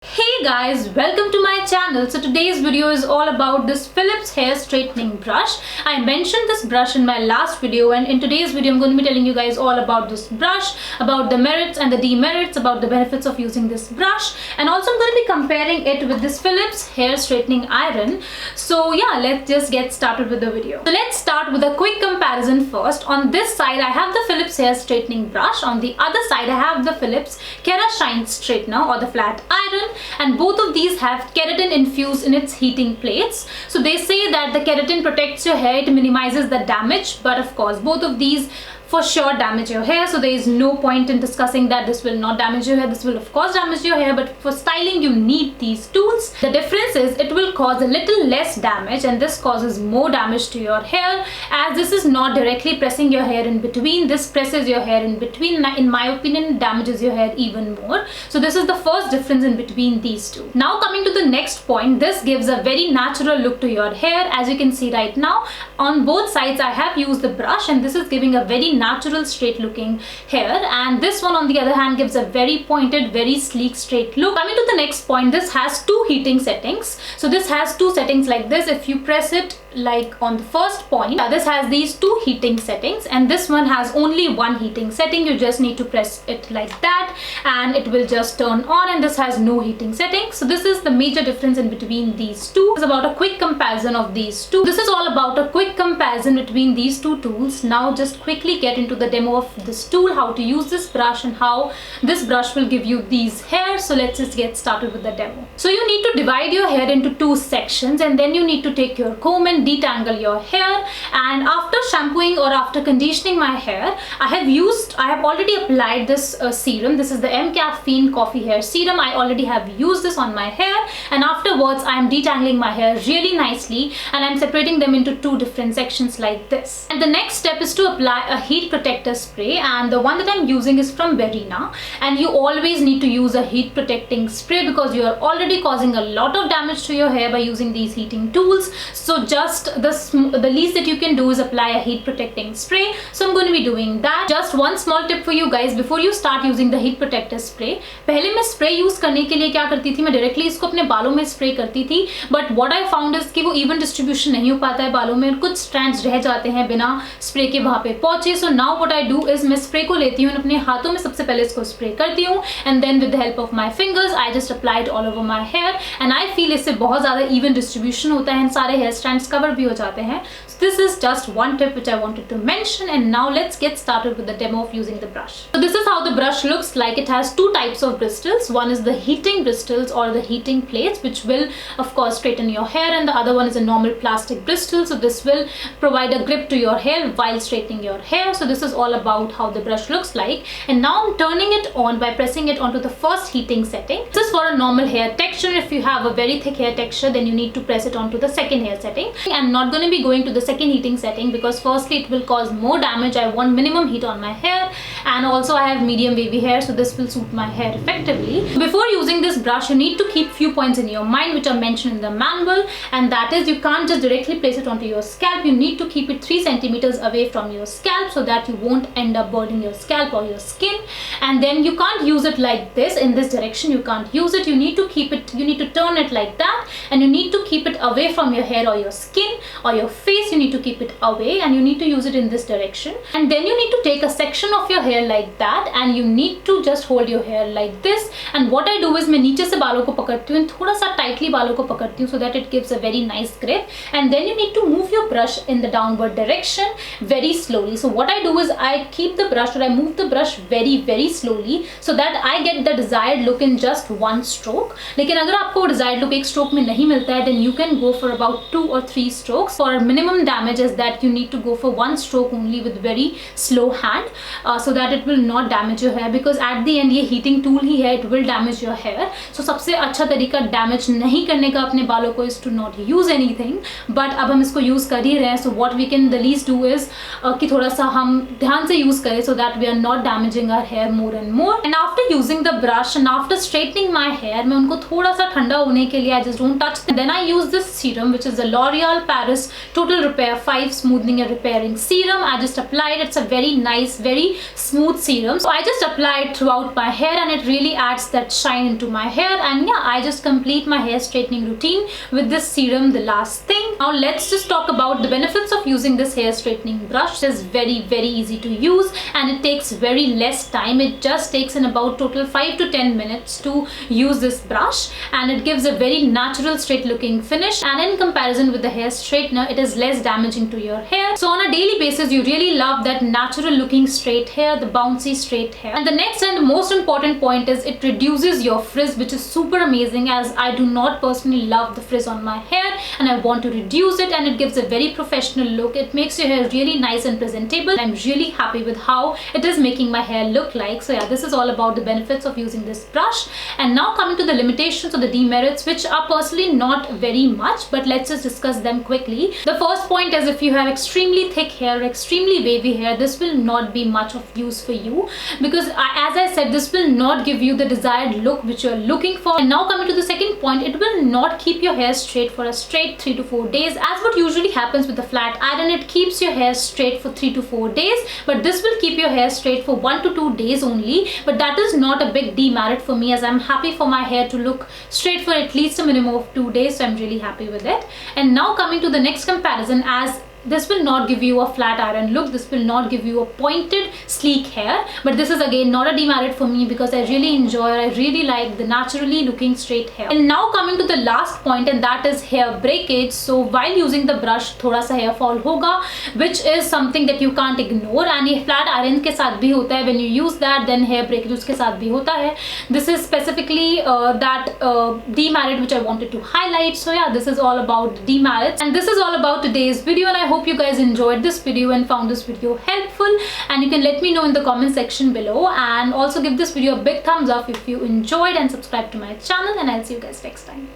Hey guys, welcome to my channel. So today's video is all about this Philips hair straightening brush. I mentioned this brush in my last video, and in today's video I'm going to be telling you guys all about this brush, about the merits and the demerits, about the benefits of using this brush, and also I'm going to be comparing it with this Philips hair straightening iron. So yeah, let's just get started with the video. So let's start with a quick comparison first. On this side I have the Philips hair straightening brush. On the other side I have the Philips Shine Straightener or the flat iron. And both of these have keratin infused in its heating plates. So they say that the keratin protects your hair, it minimizes the damage, but of course both of these for sure damage your hair, so there is no point in discussing that this will not damage your hair. This will of course damage your hair, but for styling you need these tools. The difference is it will cause a little less damage, and this causes more damage to your hair, as this is not directly pressing your hair in between. This presses your hair in between. In my opinion, damages your hair even more. So this is the first difference in between these two. Now coming to the next point, this gives a very natural look to your hair. As you can see right now, on both sides I have used the brush, and this is giving a very natural straight looking hair, and this one on the other hand gives a very pointed, very sleek straight look. Coming to the next point, this has two heating settings. So this has two settings like this. If you press it like on the first point, this has these two heating settings, and this one has only one heating setting. You just need to press it like that and it will just turn on, and this has no heating setting. So this is the major difference in between these two. It's about a quick comparison of these two. This is all about a quick comparison between these two tools. Now just quickly get into the demo of this tool, how to use this brush and how this brush will give you these hairs. So let's just get started with the demo. So you need to divide your hair into two sections, and then you need to take your comb and detangle your hair. And after shampooing or after conditioning my hair, I have already applied this serum. This is the Caffeine Coffee Hair Serum. I already have used this on my hair, and afterwards I am detangling my hair really nicely, and I'm separating them into two different sections like this. And the next step is to apply a heat protector spray, and the one that I'm using is from Berina. And you always need to use a heat protecting spray because you are already causing a lot of damage to your hair by using these heating tools. So just the least that you can do is apply a heat protecting spray. So I'm going to be doing that. Just one small tip for you guys before you start using the heat protector spray. पहले मैं spray use करने के लिए क्या करती थी, मैं directly इसको अपने बालों में spray करती थी, but what I found is कि वो even distribution नहीं हो पाता है बालों में, कुछ strands रह जाते हैं बिना spray के वहाँ पे पहुँचे. So now what I do is मैं spray को लेती हूँ, अपने हाथों में सबसे पहले इसको spray करती हूँ, and then with the help of my fingers I just apply it all over my hair, and I feel इससे बहुत ज़्यादा even distribution होता है, सारे hair strands cover भी हो जाते हैं. So this is just one tip which I wanted to mention, and now let's get started with the demo of using the brush. So this is how the brush looks like. It has two types of bristles. One is the heating bristles or the heating plates, which will of course straighten your hair, and the other one is a normal plastic bristle. So this will provide a grip to your hair while straightening your hair. So this is all about how the brush looks like, and now I'm turning it on by pressing it onto the first heating setting. This is for a normal hair texture. If you have a very thick hair texture, then you need to press it onto the second hair setting. I'm not going to be going to the second heating setting because firstly it will cause more damage. I want minimum heat on my hair, and also I have medium wavy hair, so this will suit my hair effectively. Before using this brush, you need to keep few points in your mind which are mentioned in the manual, and that is you can't just directly place it onto your scalp. You need to keep it 3 centimeters away from your scalp so that you won't end up burning your scalp or your skin. And then you can't use it like this in this direction. You can't use it. You need to keep it, you need to turn it like that, and you need to keep it away from your hair or your skin or your face. You need to keep it away, and you need to use it in this direction. And then you need to take a section of your hair like that, and you need to just hold your hair like this. And what I do is मैं नीचे से बालों को पकड़ती हूँ, थोड़ा सा tightly बालों को पकड़ती हूँ so that it gives a very nice grip. And then you need to move your brush in the downward direction very slowly. So what I do is I keep the brush, or I move the brush very slowly so that I get the desired look in just one stroke. लेकिन अगर आपको desired look एक stroke में नहीं मिलता है, then you can go for about 2 or 3 strokes. For minimum damage is that you need to go for 1 stroke only with very slow hand, so that it will not damage your hair, because at the end ये heating tool ही है, it will damage your hair. So सबसे अच्छा तरीका damage नहीं करने का अपने बालों को is to not use anything. But अब हम इसको use कर ही रहे हैं, so what we can the least do is कि थोड़ा सा हम ध्यान से use करें so that we are not damaging our hair more and more. And after using the brush and after straightening my hair, मैं उनको थोड़ा सा ठंडा होने के लिए I just don't touch them. Then I use this serum which is the L'Oreal Paris Total Repair prepare 5 smoothing and repairing serum. I just applied. It's a very nice, very smooth serum. So I just applied throughout my hair and it really adds that shine into my hair. And yeah, I just complete my hair straightening routine with this serum, the last thing. Now let's just talk about the benefits of using this hair straightening brush. It is very, very easy to use and it takes very less time. It just takes in about total 5 to 10 minutes to use this brush, and it gives a very natural straight looking finish, and in comparison with the hair straightener, it is less damaging to your hair. So on a daily basis, you really love that natural looking straight hair, the bouncy straight hair. And the next and most important point is it reduces your frizz, which is super amazing, as I do not personally love the frizz on my hair and I want to reduce it, and it gives a very professional look. It makes your hair really nice and presentable. I'm really happy with how it is making my hair look like. So yeah, this is all about the benefits of using this brush. And now coming to the limitations or the demerits, which are personally not very much, but let's just discuss them quickly. The first point is, if you have extremely thick hair, extremely wavy hair, this will not be much of use for you, because as I said, this will not give you the desired look which you're looking for. And now coming to the second point, it will not keep your hair straight for a straight 3 to 4 days. As what usually happens with the flat iron, it keeps your hair straight for 3 to 4 days, but this will keep your hair straight for 1 to 2 days only. But that is not a big demerit for me, as I'm happy for my hair to look straight for at least a minimum of 2 days, so I'm really happy with it. And now coming to the next comparison, as this will not give you a flat iron look, this will not give you a pointed sleek hair, but this is again not a demerit for me, because I really like the naturally looking straight hair. And now coming to the last point, and that is hair breakage. So while using the brush, thoda sa hair fall hoga, which is something that you can't ignore, and ye flat iron ke saath bhi hota hai. When you use that, then hair breakage uske saath bhi hota hai. This is specifically that demerit which I wanted to highlight. So yeah, this is all about the demerits, and this is all about today's video, and I hope you guys enjoyed this video and found this video helpful. And you can let me know in the comment section below, and also give this video a big thumbs up if you enjoyed, and subscribe to my channel, and I'll see you guys next time.